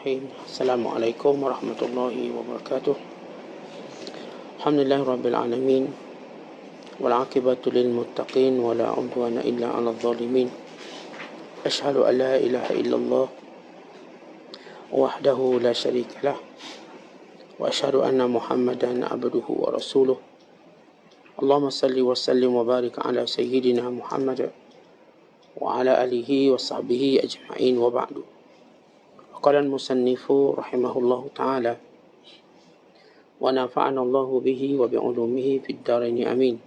Bismillahirrahmanirrahim. Assalamualaikum warahmatullahi wabarakatuh. Alhamdulillah rabbil alamin. Wal aqibatu lil muttaqin wa la udwana illa 'alal zalimin. Asyhadu an la ilaha illallah wahdahu la syarika lah. Wa asyhadu anna Muhammadan abduhu wa rasuluh. Allahumma salli wa sallim wa barik ala sayyidina Muhammad wa ala alihi wa sahbihi ajma'in wa ba'du. Qala al-musannifu rahimahullahu ta'ala wa nafa'ana Allahu bihi wa bi'ulumihi fid dharain amin.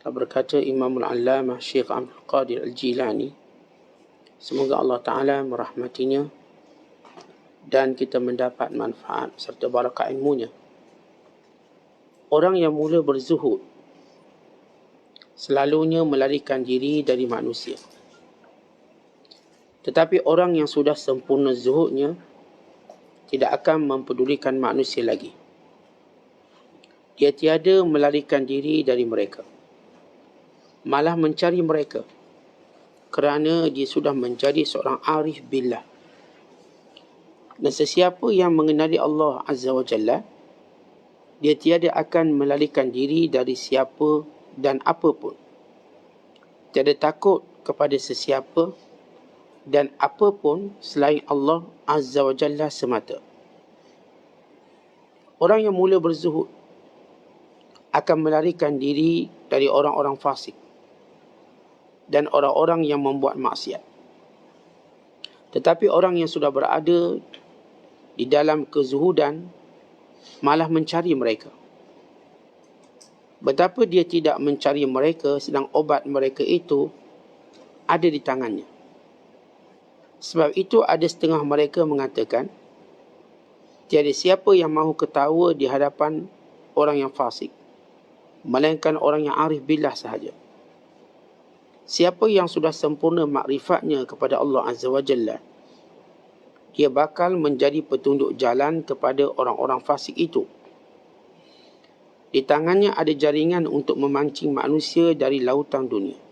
Berkata Imam al-Allamah Syekh Abdul Qadir Al-Jilani, semoga Allah Ta'ala merahmatinya dan kita mendapat manfaat serta barakah ilmunya. Orang yang mula berzuhud selalunya melarikan diri dari manusia. Tetapi orang yang sudah sempurna zuhudnya tidak akan mempedulikan manusia lagi. Dia tiada melarikan diri dari mereka, malah mencari mereka, kerana dia sudah menjadi seorang arif billah. Dan sesiapa yang mengenali Allah Azza wa Jalla, dia tiada akan melarikan diri dari siapa dan apa pun. Tiada takut kepada sesiapa dan apa pun selain Allah Azza wa Jalla semata. Orang yang mula berzuhud akan melarikan diri dari orang-orang fasik dan orang-orang yang membuat maksiat. Tetapi orang yang sudah berada di dalam kezuhudan malah mencari mereka. Betapa dia tidak mencari mereka sedang obat mereka itu ada di tangannya. Sebab itu ada setengah mereka mengatakan, tiada siapa yang mahu ketawa di hadapan orang yang fasik, melainkan orang yang arif billah sahaja. Siapa yang sudah sempurna makrifatnya kepada Allah Azza wa Jalla, dia bakal menjadi petunjuk jalan kepada orang-orang fasik itu. Di tangannya ada jaringan untuk memancing manusia dari lautan dunia,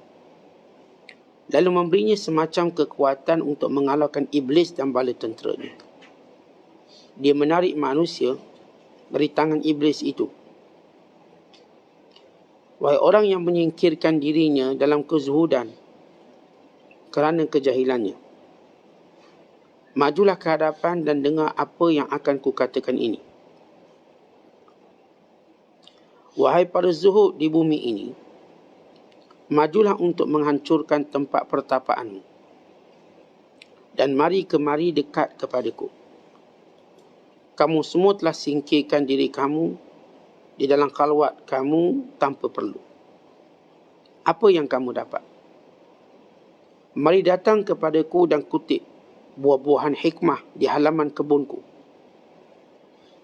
lalu memberinya semacam kekuatan untuk mengalahkan iblis dan bala tenteranya. Dia menarik manusia dari tangan iblis itu. Wahai orang yang menyingkirkan dirinya dalam kezuhudan kerana kejahilannya, majulah ke hadapan dan dengar apa yang akan kukatakan ini. Wahai para zuhud di bumi ini, majulah untuk menghancurkan tempat pertapaanmu dan mari kemari dekat kepadaku. Kamu semua telah singkirkan diri kamu di dalam khalwat kamu tanpa perlu. Apa yang kamu dapat? Mari datang kepadaku dan kutip buah-buahan hikmah di halaman kebunku.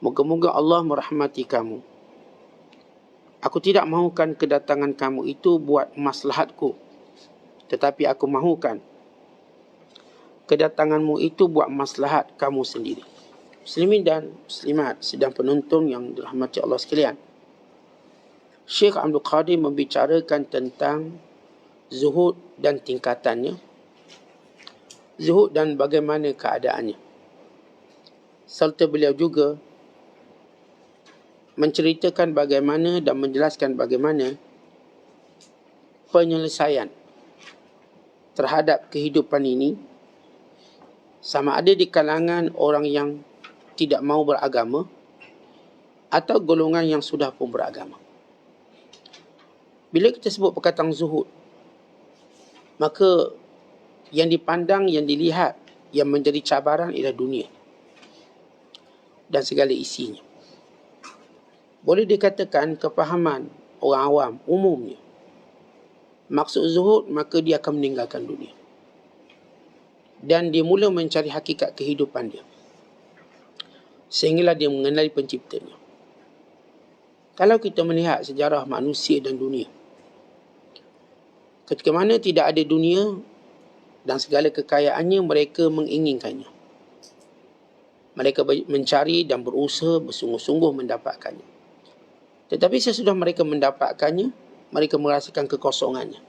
Moga-moga Allah merahmati kamu. Aku tidak mahukan kedatangan kamu itu buat maslahatku, tetapi aku mahukan kedatanganmu itu buat maslahat kamu sendiri. Muslimin dan muslimat sedang penonton yang dirahmati Allah sekalian, Syekh Abdul Qadir membicarakan tentang zuhud dan tingkatannya, zuhud dan bagaimana keadaannya. Serta beliau juga menceritakan bagaimana dan menjelaskan bagaimana penyelesaian terhadap kehidupan ini, sama ada di kalangan orang yang tidak mau beragama atau golongan yang sudah pun beragama. Bila kita sebut perkataan zuhud, maka yang dipandang, yang dilihat, yang menjadi cabaran ialah dunia dan segala isinya. Boleh dikatakan kefahaman orang awam umumnya, maksud zuhud maka dia akan meninggalkan dunia dan dia mula mencari hakikat kehidupan dia, sehinggalah dia mengenali penciptanya. Kalau kita melihat sejarah manusia dan dunia, ketika mana tidak ada dunia dan segala kekayaannya, mereka menginginkannya. Mereka mencari dan berusaha bersungguh-sungguh mendapatkannya. Tetapi sesudah mereka mendapatkannya, mereka merasakan kekosongannya.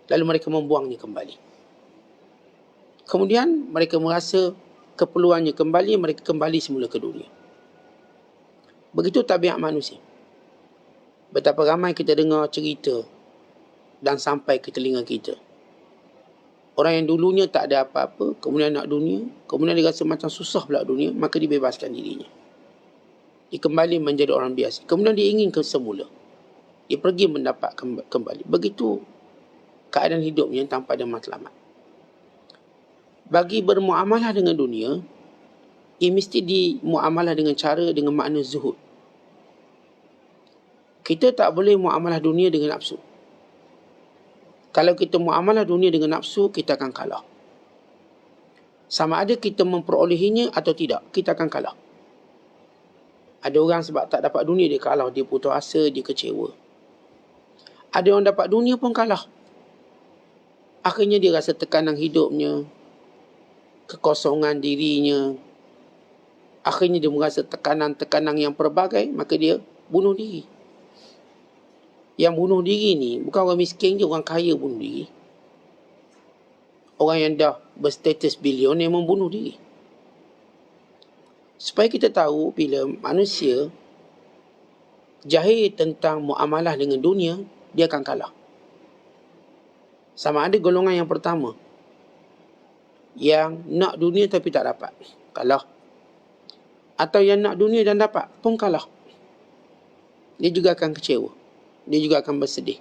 Lalu mereka membuangnya kembali. Kemudian mereka merasa keperluannya kembali, mereka kembali semula ke dunia. Begitu tabiat manusia. Betapa ramai kita dengar cerita dan sampai ke telinga kita. Orang yang dulunya tak ada apa-apa, kemudian nak dunia, kemudian dia rasa macam susah pula dunia, maka dibebaskan dirinya. Dia kembali menjadi orang biasa. Kemudian dia ingin ke semula. Dia pergi mendapat kembali. Begitu keadaan hidupnya tanpa ada matlamat. Bagi bermuamalah dengan dunia, ia mesti dimuamalah dengan cara, dengan makna zuhud. Kita tak boleh muamalah dunia dengan nafsu. Kalau kita muamalah dunia dengan nafsu, kita akan kalah. Sama ada kita memperolehinya atau tidak, kita akan kalah. Ada orang sebab tak dapat dunia, dia kalah, dia putus asa, dia kecewa. Ada orang dapat dunia pun kalah. Akhirnya dia rasa tekanan hidupnya, kekosongan dirinya. Akhirnya dia merasa tekanan-tekanan yang pelbagai, maka dia bunuh diri. Yang bunuh diri ni bukan orang miskin je, orang kaya bunuh diri. Orang yang dah berstatus bilioner membunuh diri. Supaya kita tahu bila manusia jahil tentang muamalah dengan dunia, dia akan kalah. Sama ada golongan yang pertama, yang nak dunia tapi tak dapat, kalah. Atau yang nak dunia dan dapat pun kalah. Dia juga akan kecewa. Dia juga akan bersedih.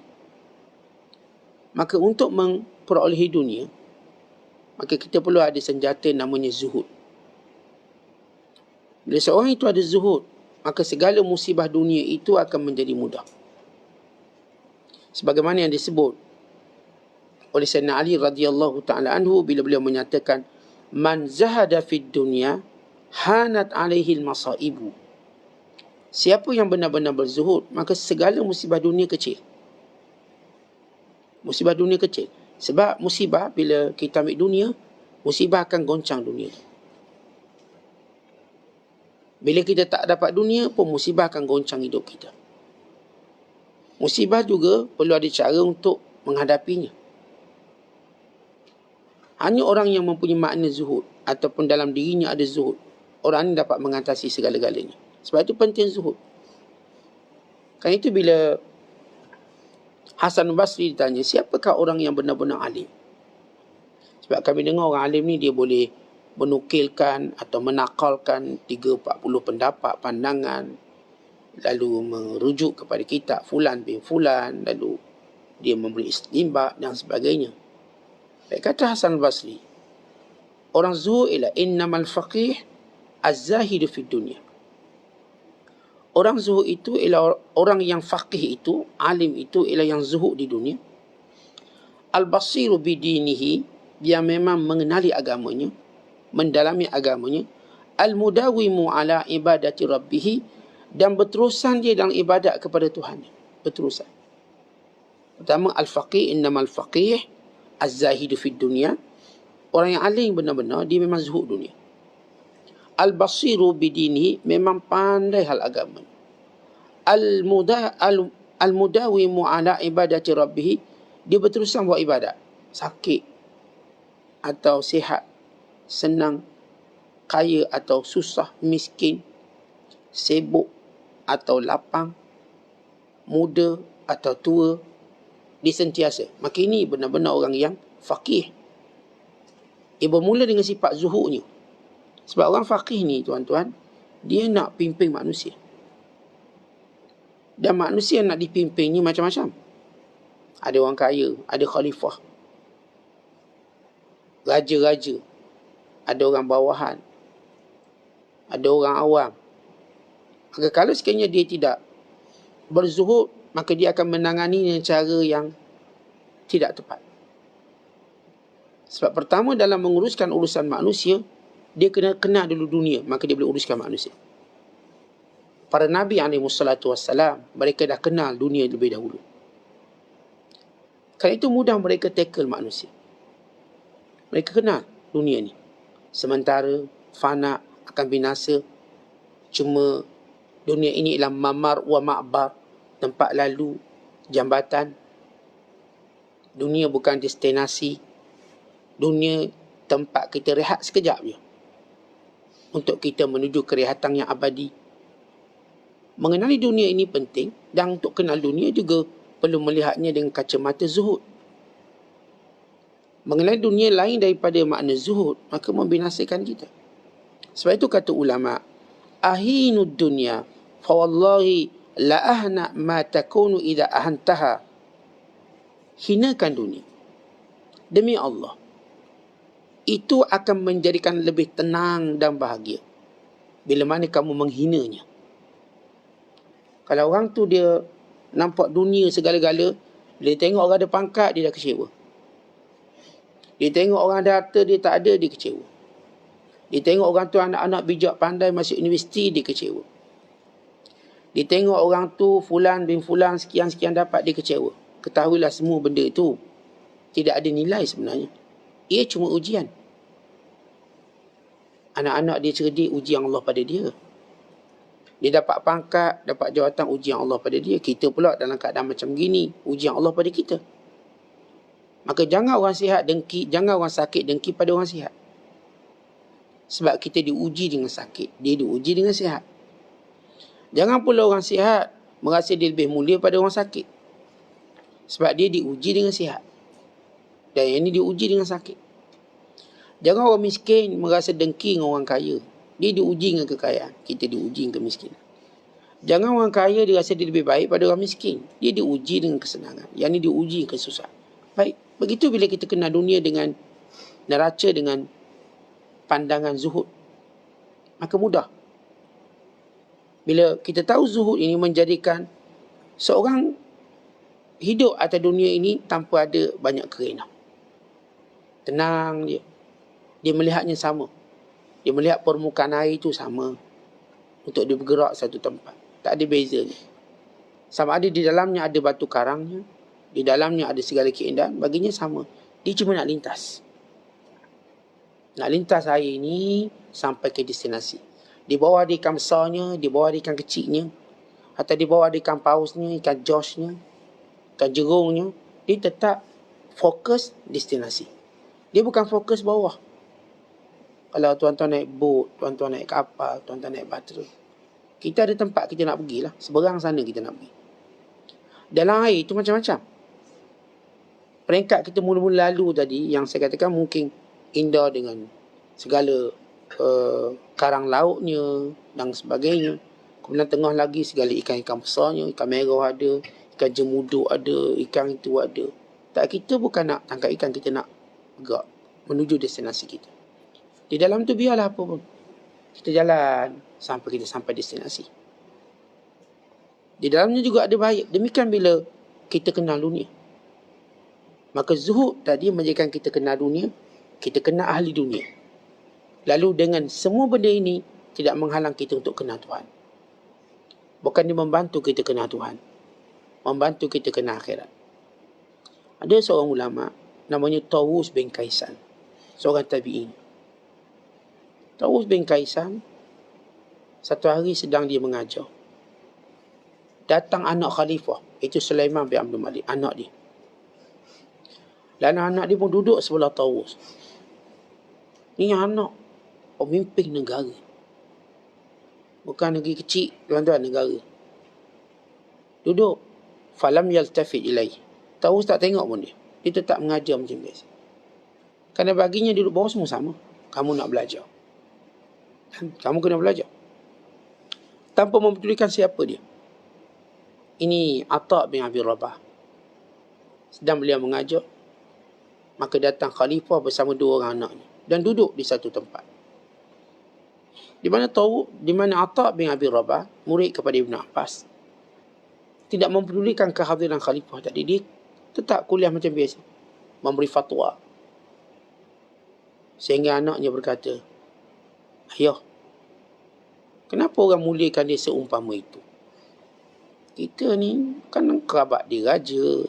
Maka untuk memperolehi dunia, maka kita perlu ada senjata namanya zuhud. Bila seorang itu ada zuhud, maka segala musibah dunia itu akan menjadi mudah. Sebagaimana yang disebut oleh Sayyidina Ali radhiyallahu ta'ala anhu bila beliau menyatakan, man zahada fid dunya hanat alaihi al-masaibu. Siapa yang benar-benar berzuhud, maka segala musibah dunia kecil. Musibah dunia kecil. Sebab musibah, bila kita ambil dunia, musibah akan goncang dunia. Bila kita tak dapat dunia pun, musibah akan goncang hidup kita. Musibah juga perlu ada cara untuk menghadapinya. Hanya orang yang mempunyai makna zuhud, ataupun dalam dirinya ada zuhud, orang ini dapat mengatasi segala-galanya. Sebab itu penting zuhud. Kan itu bila Hasan Basri ditanya, siapakah orang yang benar-benar alim? Sebab kami dengar orang alim ni dia boleh menukilkan atau menakalkan 30-40 pendapat, pandangan, lalu merujuk kepada kitab Fulan bin Fulan, lalu dia memberi istinbat dan sebagainya. Baik kata Hasan Basri, orang zuhud ialah innamal faqih az-zahidu fid dunya. Orang zuhud itu ialah orang yang faqih itu, alim itu ialah yang zuhud di dunia. Al-basiru bidinihi, dia memang mengenali agamanya, mendalami agamanya. Al-mudawimu ala ibadati rabbih, dan berterusan dia dalam ibadat kepada Tuhan. Berterusan. Pertama, al-faqih, innamal faqih az-zahidu fid dunya. Orang yang alim benar-benar, dia memang zuhud dunia. Al-basiru bidinihi, memang pandai hal agama. Al-mudawimu ala ibadati rabbih, dia berterusan buat ibadat. Sakit atau sihat, senang, kaya atau susah, miskin, sibuk atau lapang, muda atau tua, dia sentiasa. Maka ini benar-benar orang yang faqih. Ia bermula dengan sifat zuhudnya. Sebab orang faqih ni, tuan-tuan, dia nak pimpin manusia. Dan manusia nak dipimpin ni macam-macam. Ada orang kaya, ada khalifah, raja-raja, ada orang bawahan, ada orang awam. Maka kalau sekiranya dia tidak berzuhud, maka dia akan menangani dengan cara yang tidak tepat. Sebab pertama dalam menguruskan urusan manusia, dia kena kenal dulu dunia, maka dia boleh uruskan manusia. Para Nabi SAW, mereka dah kenal dunia lebih dahulu. Kerana itu mudah mereka tackle manusia. Mereka kenal dunia ni. Sementara, fana, akan binasa. Cuma dunia ini ialah mamar wa ma'bar, tempat lalu, jambatan. Dunia bukan destinasi. Dunia tempat kita rehat sekejap je. untuk kita menuju kerehatan yang abadi. Mengenali dunia ini penting, dan untuk kenal dunia juga perlu melihatnya dengan kacamata zuhud. Mengenali dunia lain daripada makna zuhud, maka membinasakan kita. Sebab itu kata ulama, ahinu dunya fa wallahi la ahna ma takunu idza ahantaha. Hinakan dunia, demi Allah, itu akan menjadikan lebih tenang dan bahagia bila mana kamu menghinanya. Kalau orang tu dia nampak dunia segala-gala, dia tengok orang ada pangkat, dia dah kecewa. Dia tengok orang ada harta, dia tak ada, dia kecewa. Dia tengok orang tu anak-anak bijak pandai masuk universiti, dia kecewa. Dia tengok orang tu fulan bin fulan sekian-sekian dapat, dia kecewa. Ketahuilah semua benda itu tidak ada nilai sebenarnya. Ia cuma ujian. Anak-anak dia cerdik, ujian Allah pada dia. Dia dapat pangkat, dapat jawatan, ujian Allah pada dia. Kita pula dalam keadaan macam gini, ujian Allah pada kita. Maka jangan orang sihat dengki, jangan orang sakit dengki pada orang sihat. Sebab kita diuji dengan sakit, dia diuji dengan sihat. Jangan pula orang sihat merasa dia lebih mulia pada orang sakit. Sebab dia diuji dengan sihat. Dan yang ini diuji dengan sakit. Jangan orang miskin merasa dengki dengan orang kaya. Dia diuji dengan kekayaan, kita diuji dengan kemiskinan. Jangan orang kaya dia rasa dia lebih baik pada orang miskin. Dia diuji dengan kesenangan. Yang ini diuji dengan kesusahan. Baik, begitu bila kita kenal dunia dengan neraca, dengan pandangan zuhud, maka mudah. Bila kita tahu zuhud ini menjadikan seorang hidup atas dunia ini tanpa ada banyak kerenah. Tenang dia. Dia melihatnya sama. Dia melihat permukaan air itu sama. Untuk dia bergerak satu tempat. Tak ada bezanya. Sama ada di dalamnya ada batu karangnya, di dalamnya ada segala keindahan, baginya sama. Dia cuma nak lintas. Nak lintas air ini sampai ke destinasi. Di bawah ada ikan besarnya, di bawah ada ikan kecilnya, atau di bawah ada ikan pausnya, ikan joshnya, ikan jerungnya. Dia tetap fokus destinasi. Dia bukan fokus bawah. Kalau tuan-tuan naik boat, tuan-tuan naik kapal, tuan-tuan naik baterai, kita ada tempat kita nak pergilah. Seberang sana kita nak pergi. Dalam air itu macam-macam. Peringkat kita mula-mula lalu tadi, yang saya katakan mungkin indah dengan segala karang lautnya dan sebagainya. Kemudian tengah lagi segala ikan-ikan besarnya, ikan merah ada, ikan jemuduk ada, ikan itu ada. Tak, kita bukan nak tangkap ikan, kita nak bergerak menuju destinasi kita. Di dalam tu biarlah apa pun. Kita jalan sampai kita sampai destinasi. Di dalamnya juga ada bahaya. Demikian bila kita kenal dunia. Maka zuhud tadi menjadikan kita kenal dunia, kita kenal ahli dunia. Lalu dengan semua benda ini tidak menghalang kita untuk kenal Tuhan. Bukan dia membantu kita kenal Tuhan, membantu kita kenal akhirat. Ada seorang ulama namanya Tawus bin Kaisan, seorang tabi'in. Tawus bin Kaisan satu hari sedang dia mengajar. Datang anak khalifah, itu Sulaiman bin Abdul Malik, anak dia. Dan anak dia pun duduk sebelah Tawus. Ini anak pemimpin negara. Bukan negeri kecil, tuan-tuan, negara. Duduk. Falam yaltafid ilaih. Tawus tak tengok pun dia. Dia tetap mengajar macam biasa. Kerana baginya duduk bawah semua sama. Kamu nak belajar. Kamu kena belajar. Tanpa mempedulikan siapa dia. Ini Atha' bin Abi Rabah. Sedang beliau mengajar. Maka datang khalifah bersama dua orang anaknya. Dan duduk di satu tempat. Di mana Atha' bin Abi Rabah, murid kepada Ibn Abbas, tidak mempedulikan kehadiran khalifah tadi. Dia tetap kuliah macam biasa. Memberi fatwa. Sehingga anaknya berkata, ayah, kenapa orang muliakan dia seumpama itu? Kita ni kan kerabat dia raja.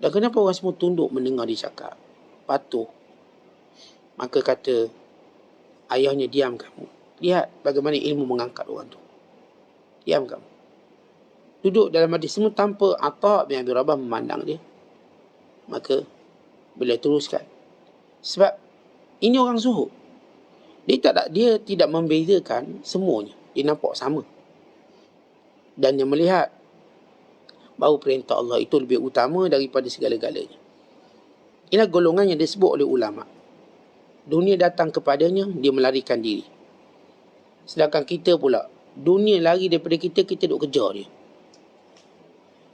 Dan kenapa orang semua tunduk mendengar dia cakap? Patuh. Maka kata ayahnya, diam kamu. Lihat bagaimana ilmu mengangkat orang tu. Diam kamu. Duduk dalam majlis semua tanpa Atha' bin Abi Rabah memandang dia. Maka beliau teruskan. Sebab ini orang zuhud. Dia tidak membezakan semuanya. Dia nampak sama. Dan dia melihat bahawa perintah Allah itu lebih utama daripada segala-galanya. Inilah golongan yang disebut oleh ulama. Dunia datang kepadanya, dia melarikan diri. Sedangkan kita pula, dunia lari daripada kita, kita duk kejar dia.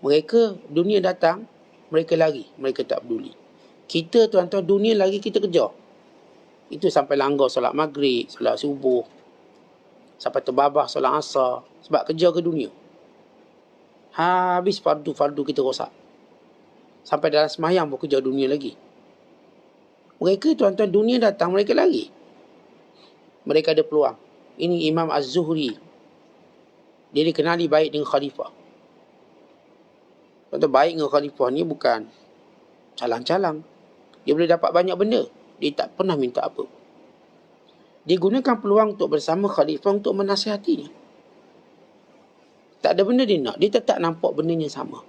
Mereka, dunia datang, mereka lari, mereka tak peduli. Kita tuan-tuan, dunia lari, kita kejar. Itu sampai langgar solat maghrib, solat subuh, sampai terbabah solat asar, sebab kejar ke dunia. Habis fardu-fardu kita rosak. Sampai dalam semayang pun kejar dunia lagi. Mereka tuan-tuan, dunia datang, mereka lari. Mereka ada peluang. Ini Imam Az-Zuhri. Dia dikenali baik dengan khalifah. Tuan-tuan, baik dengan khalifah ni bukan calang-calang. Dia boleh dapat banyak benda. Dia tak pernah minta apa. Dia gunakan peluang untuk bersama khalifah untuk menasihatinya. Tak ada benda dia nak. Dia tetap nampak bendanya sama.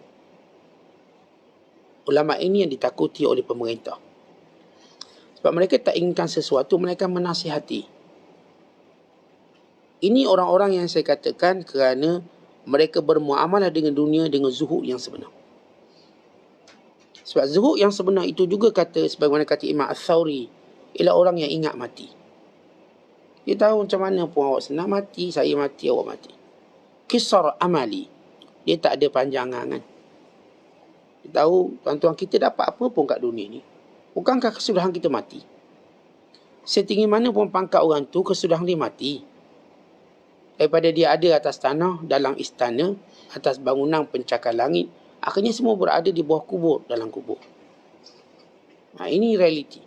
Ulama ini yang ditakuti oleh pemerintah. Sebab mereka tak inginkan sesuatu, mereka menasihati. Ini orang-orang yang saya katakan kerana mereka bermuamalah dengan dunia dengan zuhud yang sebenar. Sebab zuhud yang sebenar itu juga kata, sebagaimana kata Imam Al-Thawri, ialah orang yang ingat mati. Dia tahu macam mana pun awak senang mati, saya mati, awak mati. Kisar amali. Dia tak ada panjangan kan. Dia tahu, tuan-tuan, kita dapat apa pun kat dunia ni. Bukankah kesudahan kita mati? Setinggi mana pun pangkat orang tu, kesudahan dia mati. Daripada dia ada atas tanah, dalam istana, atas bangunan pencakar langit, akhirnya semua berada di bawah kubur, dalam kubur. Ini realiti.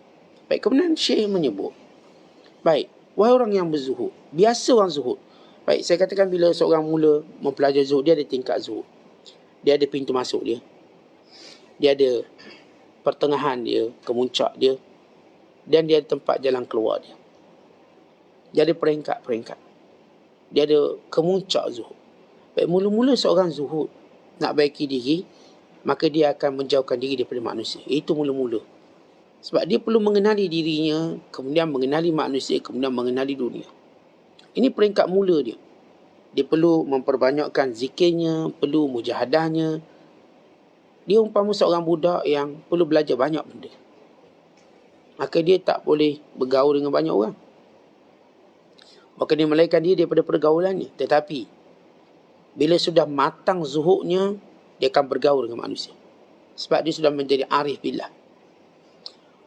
Baik, kemudian Syekh menyebut, baik, wahai orang yang berzuhud, biasa orang zuhud. Baik, saya katakan bila seorang mula mempelajari zuhud, dia ada tingkat zuhud. Dia ada pintu masuk dia. Dia ada pertengahan dia, kemuncak dia, dan dia ada tempat jalan keluar dia. Dia ada peringkat-peringkat. Dia ada kemuncak zuhud. Baik, mula-mula seorang zuhud nak baiki diri, maka dia akan menjauhkan diri daripada manusia. Itu mula-mula. Sebab dia perlu mengenali dirinya, kemudian mengenali manusia, kemudian mengenali dunia. Ini peringkat mula dia. Dia perlu memperbanyakkan zikirnya, perlu mujahadahnya. Dia umpama seorang budak yang perlu belajar banyak benda. Maka dia tak boleh bergaul dengan banyak orang. Maka dia melarikan diri daripada pergaulannya. Tetapi, bila sudah matang zuhudnya, dia akan bergaul dengan manusia. Sebab dia sudah menjadi arif billah.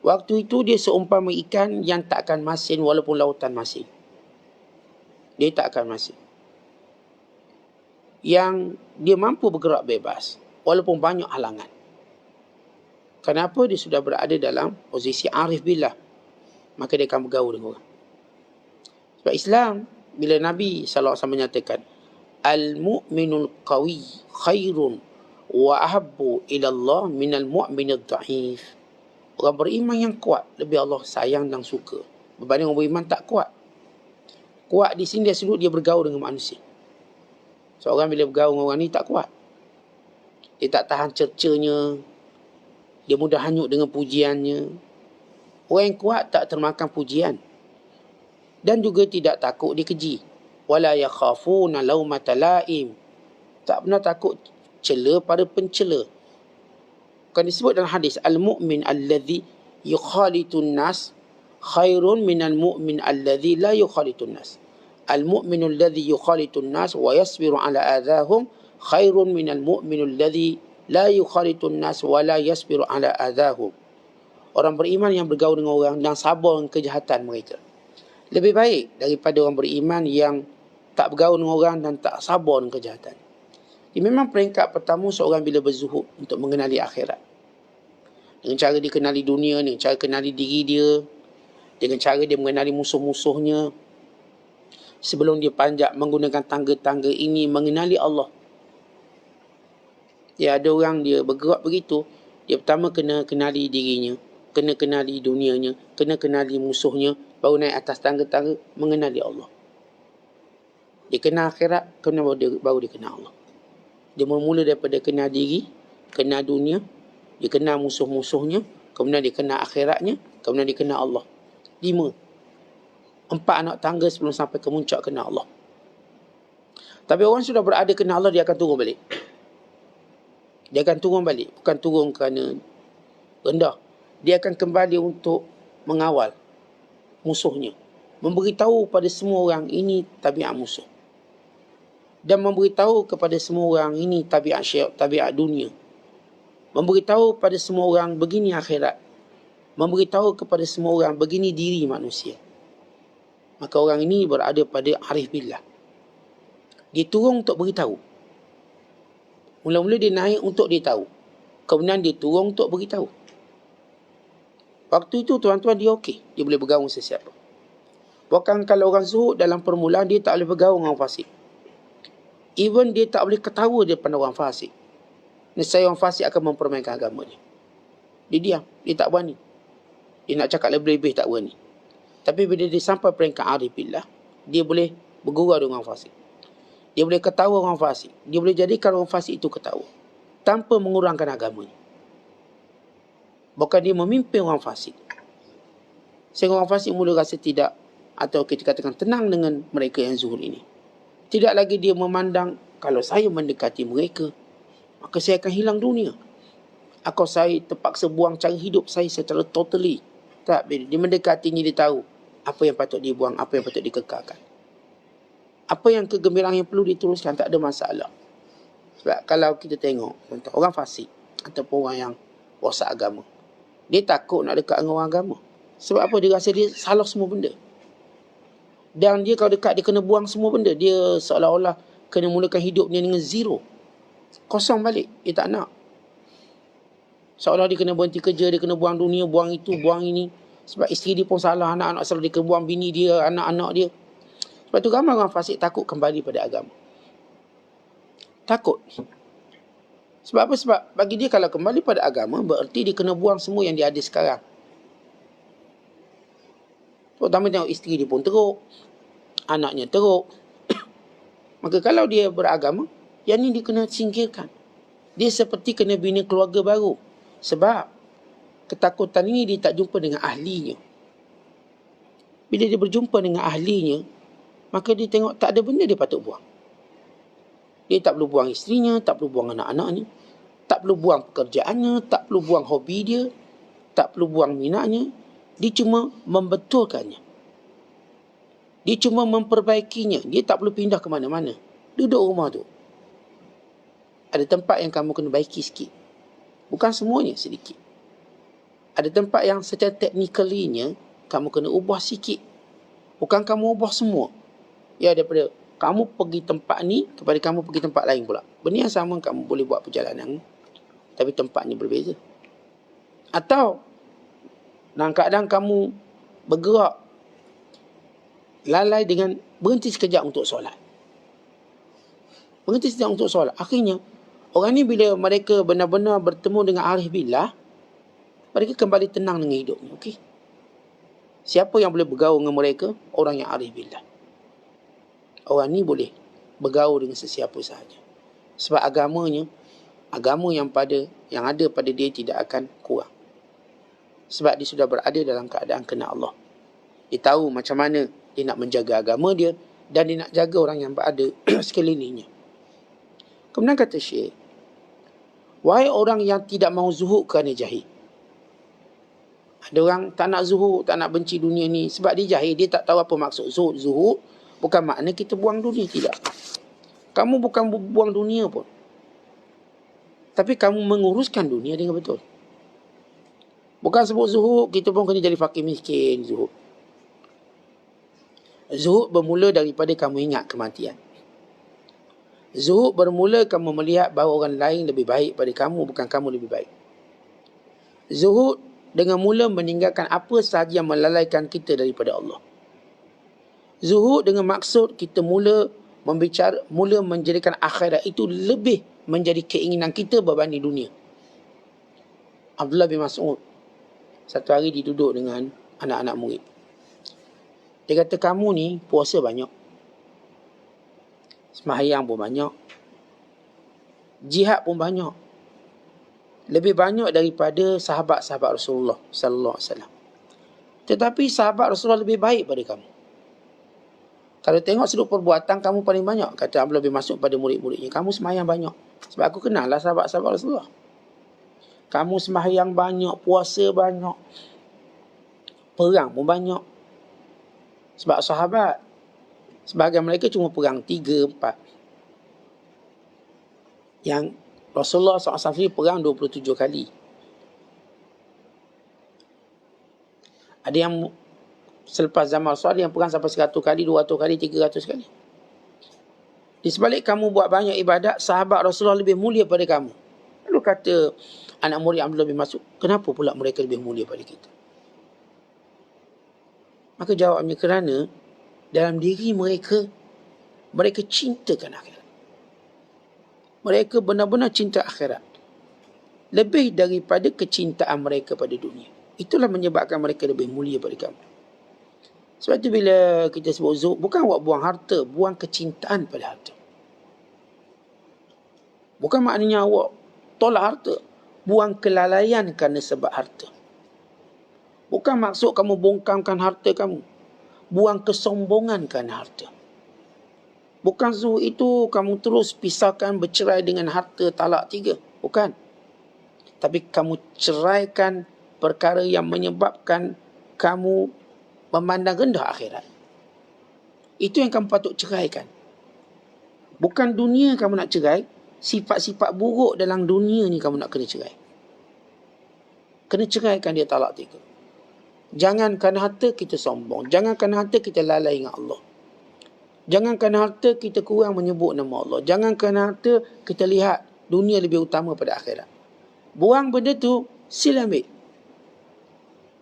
Waktu itu dia seumpama ikan yang tak akan masin walaupun lautan masin. Dia tak akan masin. Yang dia mampu bergerak bebas walaupun banyak halangan. Kenapa? Dia sudah berada dalam posisi arif billah. Maka dia akan bergaul dengan orang. Sebab Islam, bila Nabi SAW menyatakan, Al-mu'minul qawi khairun wa ahabbu ilallah minal mu'minul da'if. Orang beriman yang kuat, lebih Allah sayang dan suka. Berbanding orang beriman tak kuat. Kuat di sini dia sebut dia bergaul dengan manusia. Seorang bila bergaul dengan orang ni tak kuat. Dia tak tahan cercanya. Dia mudah hanyut dengan pujiannya. Orang yang kuat tak termakan pujian. Dan juga tidak takut dikeji. Wala yakhafuna laumata laim. Tak pernah takut cela pada pencela. Kan disebut dalam hadis, al-mu'min alladhi yukhalitun nas khairun minal mu'min alladhi la yukhalitun nas. Al-mu'minul ladhi yukhalitun nas wa yasbiru ala adhahum khairun minal mu'minul ladhi la yukhalitun nas wa la yasbiru ala adhahum. Orang beriman yang bergaul dengan orang dan sabar dengan kejahatan mereka. Lebih baik daripada orang beriman yang tak bergaul dengan orang dan tak sabar dengan kejahatan. Ini memang peringkat pertama seorang bila berzuhud untuk mengenali akhirat. Dengan cara dia kenali dunia ni, cara kenali diri dia, dengan cara dia mengenali musuh-musuhnya. Sebelum dia panjat menggunakan tangga-tangga ini, mengenali Allah. Ya, ada orang dia bergerak begitu, dia pertama kena kenali dirinya, kena kenali dunianya, kena kenali musuhnya, baru naik atas tangga-tangga mengenali Allah. Dia kenal akhirat, baru dia kenal Allah. Dia mula daripada kenal diri, kenal dunia, dia kenal musuh-musuhnya, kemudian dia kenal akhiratnya, kemudian dia kenal Allah. 5. 4 anak tangga sebelum sampai ke muncak kenal Allah. Tapi orang sudah berada kenal Allah, dia akan turun balik. Dia akan turun balik. Bukan turun kerana rendah. Dia akan kembali untuk mengawal musuhnya. Memberitahu pada semua orang ini tabiat musuh. Dan memberitahu kepada semua orang ini tabiat dunia. Memberitahu pada semua orang begini akhirat. Memberitahu kepada semua orang begini diri manusia. Maka orang ini berada pada arif billah. Dia turun untuk beritahu. Mula-mula dia naik untuk dia tahu. Kemudian dia turun untuk beritahu. Waktu itu tuan-tuan dia okey. Dia boleh bergaul sesiapa. Bahkan kalau orang zuhud dalam permulaan, dia tak boleh bergaul dengan orang fasik. Even dia tak boleh ketawa dia pandang orang fasik. Nescaya orang fasik akan mempermainkan agama dia. Dia diam. Dia tak berani. Dia nak cakap lebih-lebih tak berani. Tapi bila dia sampai peringkat arif billah, dia boleh bergurau dengan orang fasik. Dia boleh ketawa orang fasik. Dia boleh jadikan orang fasik itu ketawa. Tanpa mengurangkan agamanya. Bukan dia memimpin orang fasik. Sehingga orang fasik mula rasa tidak, atau kita katakan tenang dengan mereka yang zuhud ini. Tidak lagi dia memandang, kalau saya mendekati mereka, maka saya akan hilang dunia. Atau saya terpaksa buang cara hidup saya secara totally. Tak, bila dia mendekatinya, dia tahu apa yang patut dia buang, apa yang patut dikekalkan. Apa yang kegembiraan yang perlu diteruskan, tak ada masalah. Sebab kalau kita tengok, contoh, orang fasik ataupun orang yang rosak agama, dia takut nak dekat dengan orang agama. Sebab apa? Dia rasa dia salah semua benda. Dan dia kalau dekat, dia kena buang semua benda. Dia seolah-olah kena mulakan hidup dia dengan zero. Kosong balik. Dia tak nak. Seolah dia kena berhenti kerja, dia kena buang dunia, buang itu, buang ini. Sebab isteri dia pun salah, anak-anak salah, dia kena buang bini dia, anak-anak dia. Sebab tu ramai orang fasik takut kembali pada agama. Takut. Sebab apa? Sebab bagi dia kalau kembali pada agama, bererti dia kena buang semua yang dia ada sekarang. Terutama tengok isteri dia pun teruk, anaknya teruk. Maka kalau dia beragama, yang ni dia kena singkirkan. Dia seperti kena bina keluarga baru. Sebab ketakutan ini dia tak jumpa dengan ahlinya. Bila dia berjumpa dengan ahlinya, maka dia tengok tak ada benda dia patut buang. Dia tak perlu buang isterinya, tak perlu buang anak-anaknya, tak perlu buang pekerjaannya, tak perlu buang hobi dia, tak perlu buang minatnya. Dia cuma membetulkannya. Dia cuma memperbaikinya. Dia tak perlu pindah ke mana-mana. Duduk rumah tu. Ada tempat yang kamu kena baiki sikit. Bukan semuanya, sedikit. Ada tempat yang secara technically-nya kamu kena ubah sikit. Bukan kamu ubah semua. Ya, daripada kamu pergi tempat ni kepada kamu pergi tempat lain pula. Benda yang sama, kamu boleh buat perjalanan, tapi tempatnya berbeza. Atau dalam keadaan kamu bergerak lalai dengan berhenti sekejap untuk solat. Berhenti sekejap untuk solat. Akhirnya, orang ni bila mereka benar-benar bertemu dengan arif billah, mereka kembali tenang dengan hidupnya. Okey. Siapa yang boleh bergaul dengan mereka? Orang yang arif billah. Orang ni boleh bergaul dengan sesiapa sahaja. Sebab agamanya, agama yang ada pada dia tidak akan kurang. Sebab dia sudah berada dalam keadaan kenal Allah. Dia tahu macam mana dia nak menjaga agama dia, dan dia nak jaga orang yang berada sekelilingnya. Kemudian kata Syekh, wahai orang yang tidak mahu zuhud kerana jahil. Ada orang tak nak zuhud, tak nak benci dunia ni sebab dia jahil, dia tak tahu apa maksud zuhud. Zuhud bukan makna kita buang dunia, tidak. Kamu bukan buang dunia pun, tapi kamu menguruskan dunia dengan betul. Bukan sebut zuhud, kita pun kena jadi fakir miskin. Zuhud bermula daripada kamu ingat kematian. Zuhud bermula kamu melihat bahawa orang lain lebih baik pada kamu, bukan kamu lebih baik. Zuhud dengan mula meninggalkan apa sahaja yang melalaikan kita daripada Allah. Zuhud dengan maksud kita mula menjadikan akhirat itu lebih menjadi keinginan kita berbanding dunia. Abdullah bin Mas'ud satu hari dia duduk dengan anak-anak murid. Dia kata, kamu ni puasa banyak, sembahyang pun banyak, jihad pun banyak, lebih banyak daripada sahabat-sahabat Rasulullah sallallahu alaihi wasallam. Tetapi sahabat Rasulullah lebih baik pada kamu. Kalau tengok sudut perbuatan, kamu paling banyak. Kata Abdullah bin Mas'ud pada murid-muridnya. Kamu sembahyang banyak. Sebab aku kenal lah sahabat-sahabat Rasulullah. Kamu sembahyang banyak, puasa banyak, perang pun banyak. Sebab sahabat, sebahagian mereka cuma perang 3, 4. Yang Rasulullah SAW perang 27 kali. Ada yang selepas zaman Rasulullah yang perang sampai 100 kali, 200 kali, 300 kali. Di sebalik kamu buat banyak ibadat, sahabat Rasulullah lebih mulia pada kamu. Lalu kata anak murid Abdullah bin Mas'ud, kenapa pula mereka lebih mulia pada kita? Maka jawabnya, kerana dalam diri mereka, mereka cintakan akhirat. Mereka benar-benar cinta akhirat. Lebih daripada kecintaan mereka pada dunia. Itulah menyebabkan mereka lebih mulia pada kamu. Sebab itu bila kita sebut zuhud, bukan awak buang harta, buang kecintaan pada harta. Bukan maknanya awak tolak harta, buang kelalaian kerana sebab harta. Bukan maksud kamu bongkamkan harta kamu, buang kesombongan kerana harta. Bukan zuhud itu kamu terus pisahkan, bercerai dengan harta, talak 3. Bukan. Tapi kamu ceraikan perkara yang menyebabkan kamu memandang rendah akhirat. Itu yang kamu patut ceraikan. Bukan dunia kamu nak cerai, sifat-sifat buruk dalam dunia ni kamu nak kena cerai. Kena ceraikan dia talak 3. Jangan kerana harta kita sombong. Jangan kerana harta kita lalai dengan Allah. Jangan kerana harta kita kurang menyebut nama Allah. Jangan kerana harta kita lihat dunia lebih utama pada akhirat. Buang benda tu, sila ambil.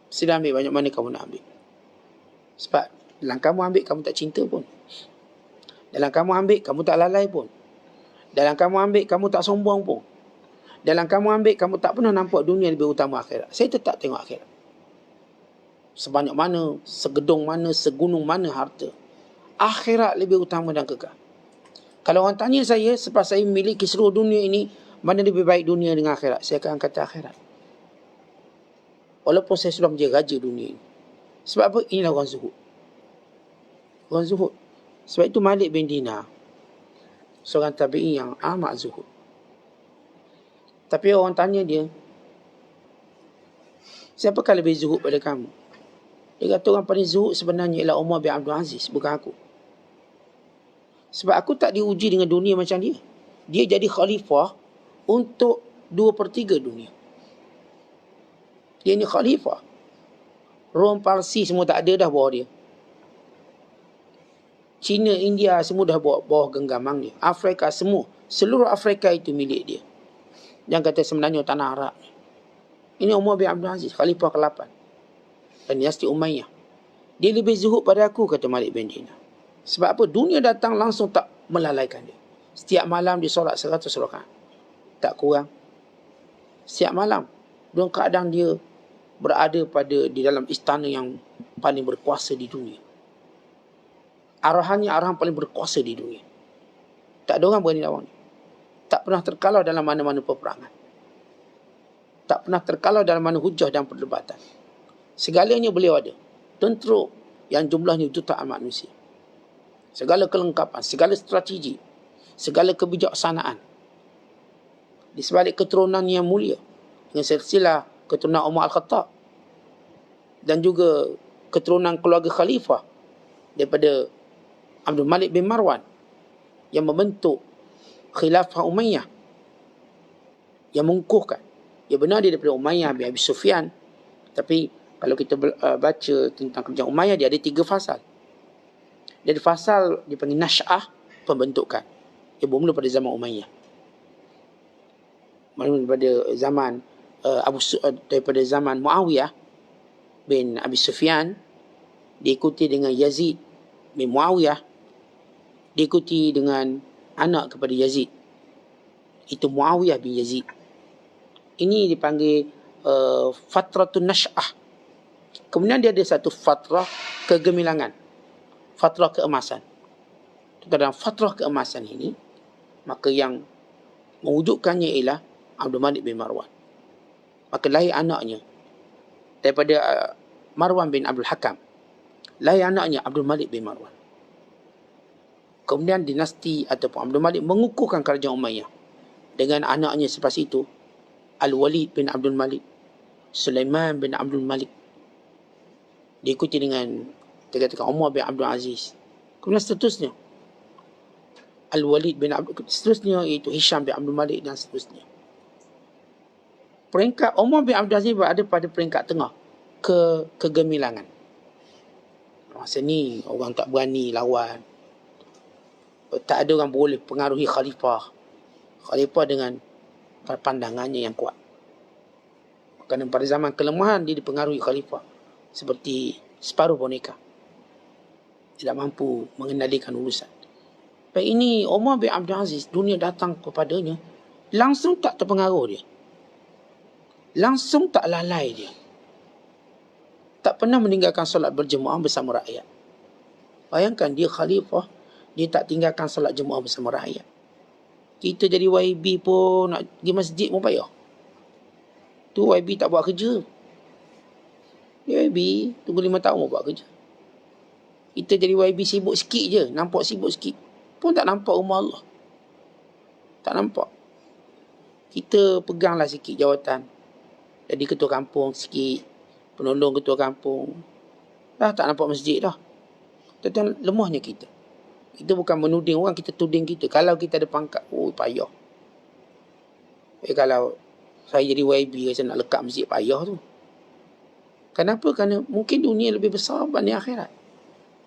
Sila ambil banyak mana kamu nak ambil. Sebab dalam kamu ambil, kamu tak cinta pun. Dalam kamu ambil, kamu tak lalai pun. Dalam kamu ambil, kamu tak sombong pun. Dalam kamu ambil, kamu tak pernah nampak dunia lebih utama akhirat. Saya tetap tengok akhirat. Sebanyak mana, segedung mana, segunung mana harta, akhirat lebih utama dan kekal. Kalau orang tanya saya, selepas saya memiliki seluruh dunia ini, mana lebih baik dunia dengan akhirat, saya akan kata akhirat. Walaupun saya sudah menjadi raja dunia ini. Sebab apa? Inilah orang zuhud. Orang zuhud. Sebab itu Malik bin Dinar, seorang tabi'i yang amat zuhud. Tapi orang tanya dia, siapakah lebih zuhud pada kamu? Dia kata orang paling zuhud sebenarnya ialah Umar bin Abdul Aziz, bukan aku. Sebab aku tak diuji dengan dunia macam dia. Dia jadi khalifah untuk 2/3 dunia. Dia ni khalifah. Rom, Parsi semua tak ada dah bawah dia. China, India semua dah bawah genggaman dia. Afrika semua. Seluruh Afrika itu milik dia. Yang kata sebenarnya tanah Arab. Ini Umar bin Abdul Aziz, khalifah ke-8. Dan dinasti Umayyah. Dia lebih zuhud pada aku, kata Malik bin Dinar. Sebab apa? Dunia datang langsung tak melalaikan dia. Setiap malam dia solat 100 rakaat. Tak kurang. Setiap malam. Dalam keadaan dia berada di dalam istana yang paling berkuasa di dunia. Arahannya arahan paling berkuasa di dunia. Tak ada orang berani lawan. Tak pernah terkalau dalam mana-mana peperangan. Tak pernah terkalau dalam mana hujah dan perdebatan. Segalanya beliau ada. Tentera yang jumlahnya jutaan manusia. Segala kelengkapan, segala strategi, segala kebijaksanaan. Di sebalik keturunan yang mulia, dengan silsilah keturunan Umar Al-Khattab, dan juga keturunan keluarga khalifah daripada Abdul Malik bin Marwan yang membentuk khilafah Umayyah, yang mengukuhkan. Ya benar dia daripada Umayyah bin Abi Sufyan, tapi kalau kita baca tentang kerajaan Umayyah, dia ada 3 fasal. Dari fasal dipanggil Nash'ah, pembentukan. Ia bermula pada zaman Umayyah. Daripada zaman daripada zaman Muawiyah bin Abi Sufyan, diikuti dengan Yazid bin Muawiyah, diikuti dengan anak kepada Yazid, itu Muawiyah bin Yazid. Ini dipanggil Fatratun Nash'ah. Kemudian dia ada satu fatrah kegemilangan, fatrah keemasan. Dalam fatrah keemasan ini, maka yang mewujudkannya ialah Abdul Malik bin Marwan. Maka lahir anaknya daripada Marwan bin Abdul Hakam. Lahir anaknya Abdul Malik bin Marwan. Kemudian dinasti ataupun Abdul Malik mengukuhkan kerajaan Umayyah dengan anaknya selepas itu, Al-Walid bin Abdul Malik, Sulaiman bin Abdul Malik, diikuti dengan katakan Umar bin Abdul Aziz. Kemudian seterusnya Al-Walid bin Abdul, seterusnya iaitu Hisham bin Abdul Malik dan seterusnya. Peringkat Umar bin Abdul Aziz berada pada peringkat tengah kegemilangan. Masa ni orang tak berani lawan. Tak ada orang boleh pengaruhi khalifah. Khalifah dengan pandangannya yang kuat. Kerana pada zaman kelemahan dia dipengaruhi khalifah. Seperti separuh boneka. Tidak mampu mengendalikan urusan. Baik ini Umar bin Abdul Aziz, dunia datang kepadanya, langsung tak terpengaruh dia. Langsung tak lalai dia. Tak pernah meninggalkan solat berjemaah bersama rakyat. Bayangkan dia khalifah, dia tak tinggalkan solat jemaah bersama rakyat. Kita jadi YB pun nak pergi masjid pun payah. Tu YB tak buat kerja. Dia YB tunggu 5 tahun pun buat kerja. Kita jadi YB sibuk sikit je, nampak sibuk sikit. Pun tak nampak rumah Allah. Tak nampak. Kita peganglah sikit jawatan. Jadi ketua kampung sikit, penolong ketua kampung. Dah tak nampak masjid dah. Tentang lemahnya kita. Kita bukan menuding orang, kita tuding kita. Kalau kita ada pangkat, payah. Kalau saya jadi YB, saya nak lekat masjid, payah tu. Kenapa? Kerana mungkin dunia lebih besar berbanding akhirat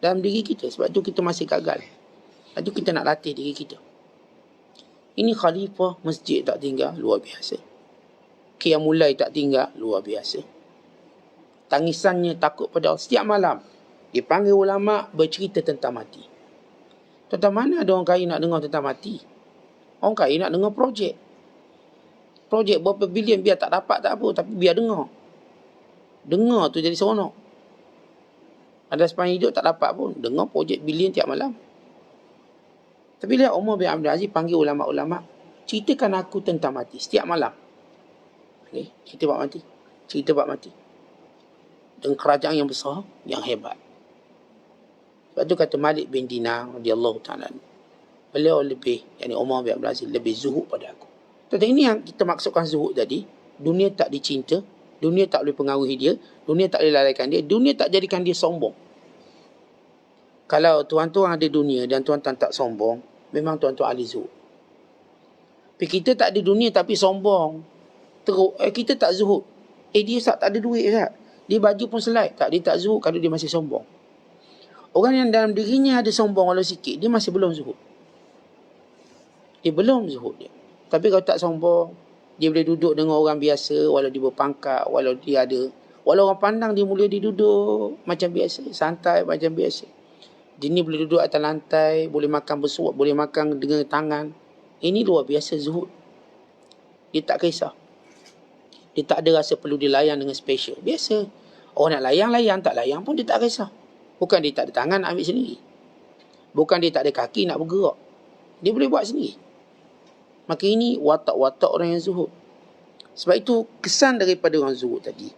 dalam diri kita. Sebab tu kita masih gagal. Sebab tu kita nak latih diri kita. Ini khalifah, masjid tak tinggal, luar biasa. Qiyamul Lail tak tinggal, luar biasa. Tangisannya takut pada Allah. Setiap malam dipanggil ulama bercerita tentang mati. Tentang mana ada orang kaya nak dengar tentang mati? Orang kaya nak dengar projek. Projek berapa bilion biar tak dapat tak apa, tapi biar dengar. Dengar tu jadi seronok. Ada sepanjang hidup tak dapat pun, dengar projek bilion tiap malam. Tapi lihat Umar bin Abdul Aziz panggil ulama-ulama, ceritakan aku tentang mati setiap malam. Okay, cerita bab mati. Cerita bab mati. Dengan kerajaan yang besar, yang hebat. Sebab tu kata Malik bin Dinar radhiyallahu ta'ala, beliau lebih, yakni Umar bin Abdul Aziz lebih zuhud pada aku. Tetapi ini yang kita maksudkan zuhud tadi. Dunia tak dicinta, dunia tak boleh pengaruhi dia, dunia tak boleh lalaikan dia, dunia tak jadikan dia sombong. Kalau tuan-tuan ada dunia dan tuan-tuan tak sombong, memang tuan-tuan ahli zuhud. Tapi kita tak ada dunia tapi sombong. Teruk, kita tak zuhud. Dia tak ada duit Ustaz. Dia baju pun selai. Tak, dia tak zuhud kalau dia masih sombong. Orang yang dalam dirinya ada sombong walau sikit, dia masih belum zuhud. Dia belum zuhud dia. Tapi kalau tak sombong, dia boleh duduk dengan orang biasa, walau dia berpangkat, walau dia ada, walau orang pandang dia mulia, dia duduk macam biasa, santai macam biasa. Dia ni boleh duduk atas lantai, boleh makan bersuap, boleh makan dengan tangan. Ini luar biasa zuhud. Dia tak kisah. Dia tak ada rasa perlu dilayan dengan special. Biasa. Orang nak layan, tak layan pun dia tak kisah. Bukan dia tak ada tangan nak ambil sendiri. Bukan dia tak ada kaki nak bergerak. Dia boleh buat sendiri. Maka ini watak-watak orang yang zuhud. Sebab itu kesan daripada orang zuhud tadi,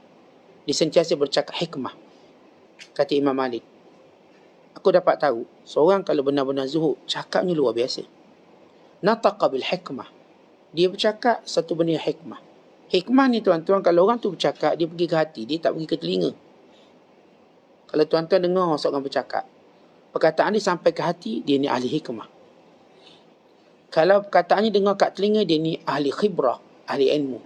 dia sentiasa bercakap hikmah. Kata Imam Malik, aku dapat tahu seorang kalau benar-benar zuhud, cakapnya luar biasa. Nataqa bil hikmah. Dia bercakap satu benda yang hikmah. Hikmah ni tuan-tuan, kalau orang tu bercakap, dia pergi ke hati, dia tak pergi ke telinga. Kalau tuan-tuan dengar seorang bercakap, perkataan dia sampai ke hati, dia ni ahli hikmah. Kalau perkataannya dengar kat telinga, dia ni ahli khibrah, ahli ilmu.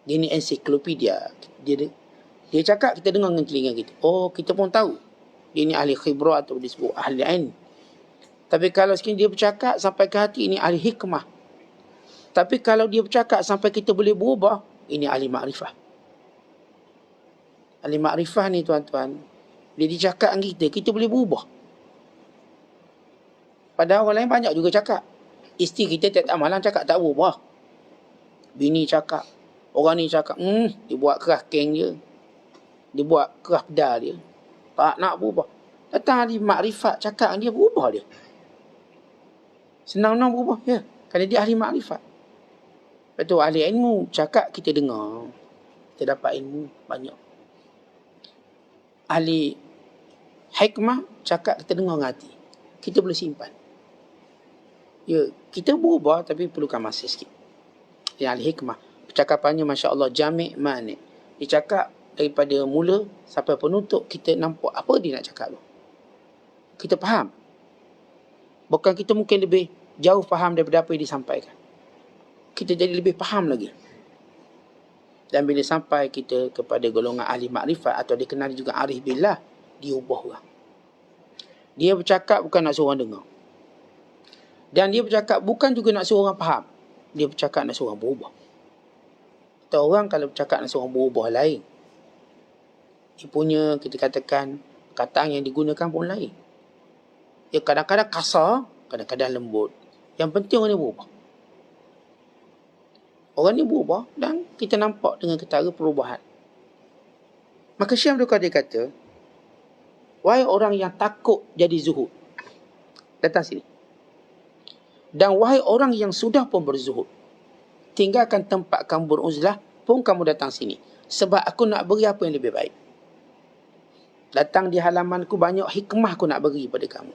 Dia ni ensiklopedia. Dia cakap, kita dengar dengan telinga kita. Oh, kita pun tahu. Dia ni ahli khibrah atau disebut ahli ilmu. Tapi kalau sekiranya dia bercakap sampai ke hati, ini ahli hikmah. Tapi kalau dia bercakap sampai kita boleh berubah, ini ahli makrifah. Ahli makrifah ni tuan-tuan, dia dicakap dengan kita boleh berubah. Padahal orang lain banyak juga cakap. Isteri kita tiap-tiap malam cakap tak berubah. Bini cakap, orang ni cakap, dia buat keras keng dia. Dia buat keras pedal dia. Tak nak berubah. Datang ahli makrifat cakap dia berubah dia. Senang-senang berubah. Ya, kerana dia ahli makrifat. Lepas tu ahli ilmu cakap kita dengar. Kita dapat ilmu banyak. Ahli hikmah cakap kita dengar dengan hati. kita boleh simpan. Ya, kita berubah tapi perlukan masa sikit. Yang al-hikmah. Percakapannya Masya Allah jami' mani'. Dia cakap daripada mula sampai penutup, kita nampak apa dia nak cakap tu. Kita faham. Bukan kita mungkin lebih jauh faham daripada apa yang disampaikan. Kita jadi lebih faham lagi. Dan bila sampai kita kepada golongan ahli makrifat atau dikenali juga arif billah, dia ubah orang. Dia bercakap bukan nak suruh orang dengar. Dan dia bercakap bukan juga nak suruh orang faham. Dia bercakap nak suruh orang berubah. Atau orang kalau bercakap nak suruh orang berubah lain. Dia punya, kita katakan, kataan yang digunakan pun lain. Dia kadang-kadang kasar, kadang-kadang lembut. Yang penting orang ni berubah. Orang ni berubah dan kita nampak dengan ketara perubahan. Maka Syekh Abdul Qadir kata, wahai orang yang takut jadi zuhud, datang sini. Dan wahai orang yang sudah pun berzuhud, tinggalkan tempat kamu beruzlah pun kamu datang sini. Sebab aku nak beri apa yang lebih baik. Datang di halamanku, banyak hikmah aku nak beri pada kamu.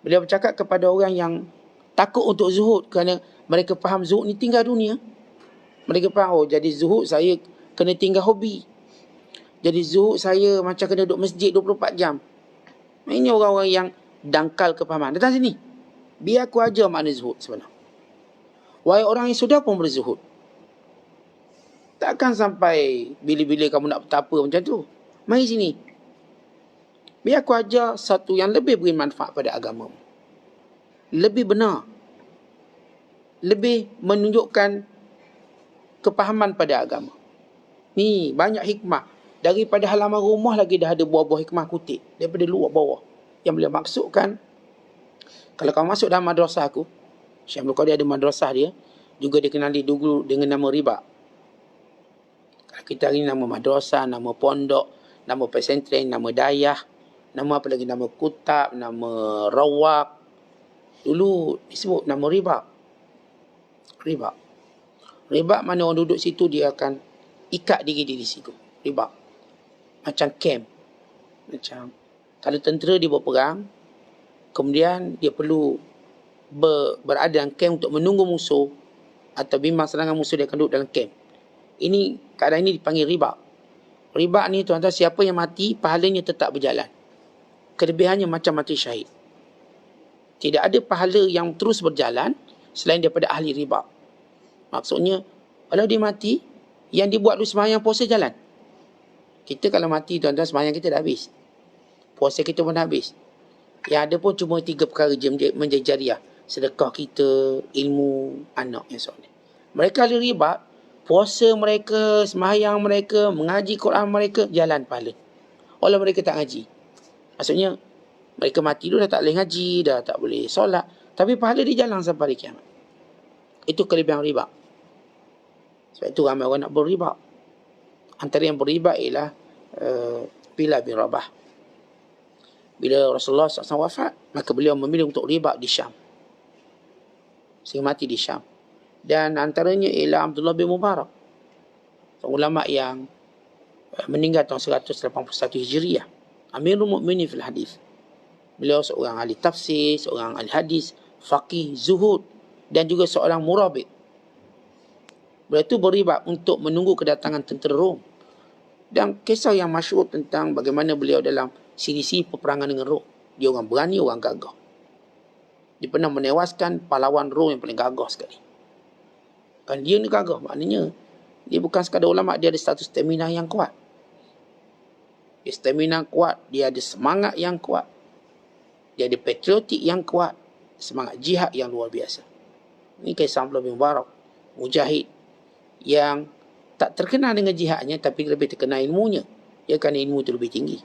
Beliau bercakap kepada orang yang takut untuk zuhud kerana mereka faham zuhud ni tinggal dunia. Mereka faham, oh jadi zuhud saya kena tinggal hobi. Jadi zuhud saya macam kena duduk masjid 24 jam. Ini orang-orang yang dangkal kefahaman. Datang sini. Biar aku ajar makna zuhud sebenarnya. Wahai orang yang sudah pun berzuhud, takkan sampai bila-bila kamu nak bertapa macam tu. Mari sini. Biar aku ajar satu yang lebih beri manfaat pada agama. Lebih benar. Lebih menunjukkan kepahaman pada agama. Ni banyak hikmah. Daripada halaman rumah lagi dah ada buah-buah hikmah kutip. Daripada luar bawah. Yang boleh maksudkan, kalau kamu masuk dalam madrasah aku, Syekh Abdul Qadir ada madrasah dia, juga dikenali dulu dengan nama riba. Kalau kita hari ni nama madrasah, nama pondok, nama pesantren, nama dayah, nama apa lagi, nama kutab, nama rawak. Dulu disebut nama riba. Riba. Riba mana orang duduk situ dia akan ikat diri di situ. Riba. Macam camp. Macam kalau tentera dia berperang, kemudian dia perlu berada dalam camp untuk menunggu musuh atau bimbang serangan musuh, dia akan duduk dalam camp. Ini, keadaan ini dipanggil riba. Riba ni tuan-tuan, siapa yang mati, pahalanya tetap berjalan. Kelebihannya macam mati syahid. Tidak ada pahala yang terus berjalan selain daripada ahli riba. Maksudnya, kalau dia mati, yang dibuat dulu sembahyang puasa jalan. Kita kalau mati tuan-tuan, sembahyang kita dah habis. Puasa kita pun dah habis. Yang ada pun cuma 3 perkara je menjadi jariah. Sedekah kita, ilmu, anak yang soleh. Mereka ahli riba, puasa mereka, sembahyang mereka, mengaji Quran mereka, jalan pahala. Walau mereka tak ngaji. Maksudnya, mereka mati dulu dah tak boleh ngaji, dah tak boleh solat. Tapi pahala dia jalan sampai hari kiamat. Itu kelebihan riba. Sebab itu ramai orang nak beriba. Antara yang beriba ialah Bilal bin Rabah. Bila Rasulullah SAW wafat, maka beliau memilih untuk riba di Syam. Sehingga mati di Syam. Dan antaranya ialah Abdullah bin Mubarak, seorang ulama yang meninggal tahun 181 Hijriah. Amirul Mukminin fil hadis. Beliau seorang ahli tafsir, seorang ahli hadis, faqih, zuhud dan juga seorang murabit. Beliau itu beriba untuk menunggu kedatangan tentera Rom. Dan kisah yang masyhur tentang bagaimana beliau dalam silisi peperangan dengan Rom. Dia orang berani, orang gagah. Dia pernah menewaskan pahlawan Rom yang paling gagah sekali. Kan dia ni gagah, maknanya dia bukan sekadar ulama, dia ada status stamina yang kuat. Dia stamina kuat, dia ada semangat yang kuat. Dia ada patriotik yang kuat, semangat jihad yang luar biasa. Ini kisah Abdullah bin Mubarak, mujahid yang tak terkenal dengan jihadnya tapi lebih terkenal ilmunya. Ya, kerana ilmu itu lebih tinggi.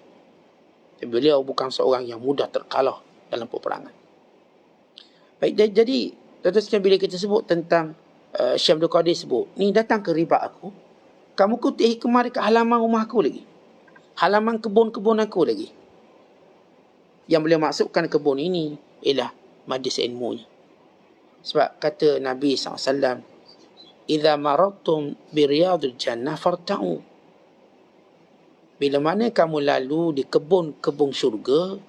Tapi beliau bukan seorang yang mudah terkalah dalam peperangan. Baik, jadi tuan-tuan sekalian, bila kita sebut tentang Syekh Abdul Qadir sebut, ni datang ke riba aku, kamu kutip hikmah dekat halaman rumah aku lagi, halaman kebun-kebun aku lagi. Yang beliau maksudkan kebun ini ialah majlis ilmunya. Sebab kata Nabi SAW, "Idza maradtum bi riyadil jannah farta'u." Bila mana kamu lalu di kebun-kebun syurga,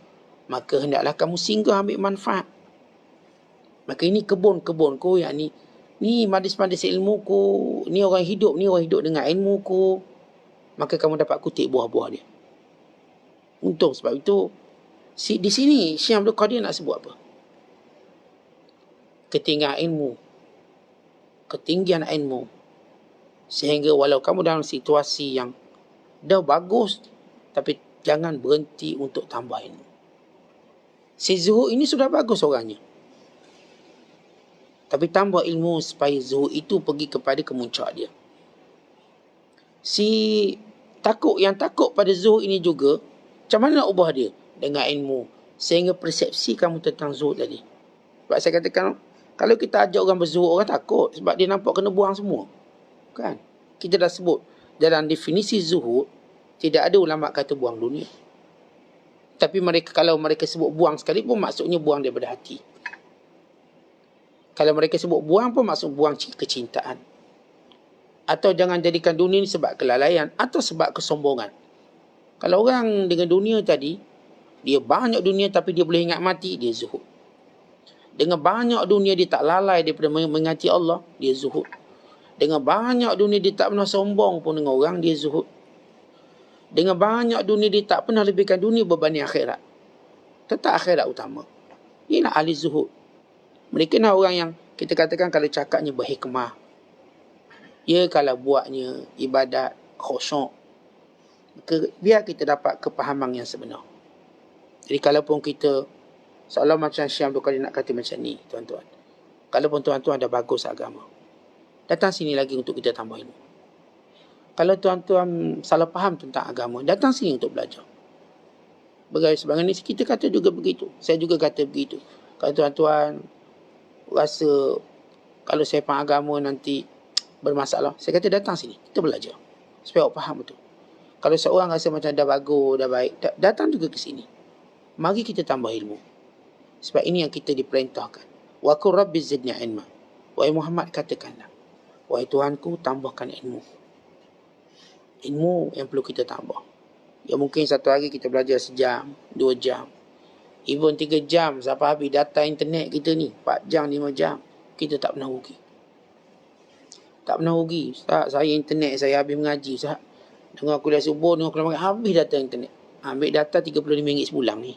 maka hendaklah kamu singgah ambil manfaat. Maka ini kebun-kebun ku, yang ni majlis-majlis ilmu ku, ni orang hidup dengan ilmu ku, maka kamu dapat kutip buah-buah dia. Untung. Sebab itu di sini Syekh Abdul Qadir nak sebut apa? Ketinggian ilmu, sehingga walau kamu dalam situasi yang dah bagus, tapi jangan berhenti untuk tambah ilmu. Si Zuhud ini sudah bagus orangnya, tapi tambah ilmu supaya Zuhud itu pergi kepada kemuncak dia. Yang takut pada Zuhud ini juga, macam mana nak ubah dia? Dengan ilmu, sehingga persepsi kamu tentang Zuhud tadi. Sebab saya katakan, kalau kita ajak orang berzuhud, orang takut sebab dia nampak kena buang semua. Kan? Kita dah sebut dalam definisi zuhud, tidak ada ulama kata buang dunia. Tapi kalau mereka sebut buang sekalipun, maksudnya buang daripada hati. Kalau mereka sebut buang pun maksud buang kecintaan. Atau jangan jadikan dunia ni sebab kelalaian atau sebab kesombongan. Kalau orang dengan dunia tadi, dia banyak dunia tapi dia boleh ingat mati, dia zuhud. Dengan banyak dunia dia tak lalai daripada mengingati Allah, dia zuhud. Dengan banyak dunia dia tak pernah sombong pun dengan orang, dia zuhud. Dengan banyak dunia dia tak pernah lebihkan dunia berbanding akhirat. Tetap akhirat utama. Inilah ahli zuhud. Mereka nak orang yang kita katakan kalau cakapnya berhikmah. Ya, kalau buatnya ibadat khusyuk, maka biar kita dapat kepahaman yang sebenar. Jadi kalaupun kita seolah macam Syekh Abdul Qadir nak kata macam ni, tuan-tuan, kalaupun tuan-tuan ada bagus agama, datang sini lagi untuk kita tambah ilmu. Kalau tuan-tuan salah faham tentang agama, datang sini untuk belajar. Sebagaimana ni kita kata juga begitu. Saya juga kata begitu. Kalau tuan-tuan rasa kalau saya faham agama nanti bermasalah, saya kata datang sini, kita belajar supaya awak faham betul. Kalau seorang rasa macam dah bagus, dah baik, datang juga ke sini. Mari kita tambah ilmu. Sebab ini yang kita diperintahkan. Wa qur rabbi zidni ilma. Wahai Muhammad, katakanlah, wahai Tuhanku, tambahkan ilmu. Ilmu yang perlu kita tambah. Ya mungkin satu hari kita belajar sejam, 2 jam, even 3 jam sampai habis data internet kita ni, 4 jam, 5 jam, kita tak pernah rugi. Tak pernah rugi. Ustaz, saya internet saya habis mengaji, Ustaz. Dengar kuliah subuh, dengar kuliah maghrib, habis data internet. Ambil data RM35 sebulan ni.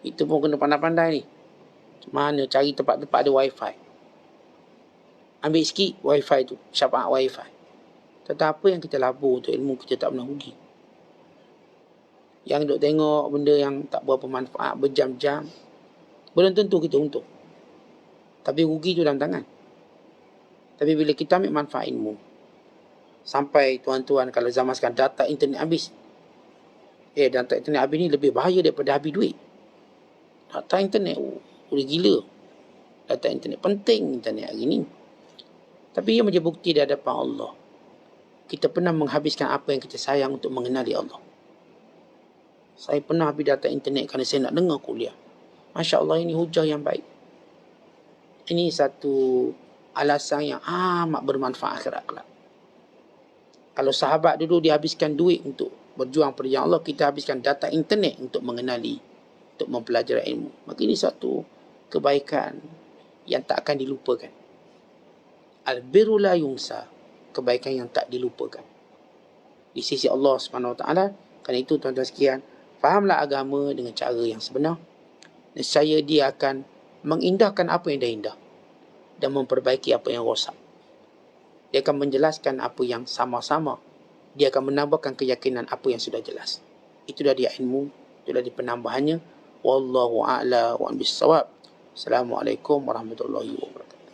Itu pun kena pandai-pandai ni. Mana cari tempat-tempat ada wifi. Ambil sikit wifi tu, syafaat wifi. Tentang apa yang kita labur untuk ilmu, kita tak pernah rugi. Yang duk tengok benda yang tak berapa manfaat berjam-jam, belum tentu kita untung. Tapi rugi tu dalam tangan. Tapi bila kita ambil manfaat ilmu, sampai tuan-tuan kalau zaman sekarang data internet habis. Data internet habis ni lebih bahaya daripada habis duit. Data internet boleh gila. Data internet penting, internet hari ni. Tapi ia menjadi bukti di hadapan Allah, kita pernah menghabiskan apa yang kita sayang untuk mengenali Allah. Saya pernah habis data internet kerana saya nak dengar kuliah. Masya Allah, ini hujah yang baik. Ini satu alasan yang amat bermanfaat akhirat kelak. Kalau sahabat dulu dihabiskan duit untuk berjuang pada jalan Allah, kita habiskan data internet untuk mengenali, untuk mempelajari ilmu. Maka ini satu kebaikan yang tak akan dilupakan. Al-birru la yunsa, kebaikan yang tak dilupakan di sisi Allah Subhanahu Wa Taala. Kerana itu tuan-tuan sekalian, fahamlah agama dengan cara yang sebenar. Nescaya dia akan mengindahkan apa yang dah indah dan memperbaiki apa yang rosak. Dia akan menjelaskan apa yang sama-sama. Dia akan menambahkan keyakinan apa yang sudah jelas. Itulah dia ilmu, itulah dia penambahannya. Wallahu a'la wa bis-shawab. Assalamualaikum warahmatullahi wabarakatuh.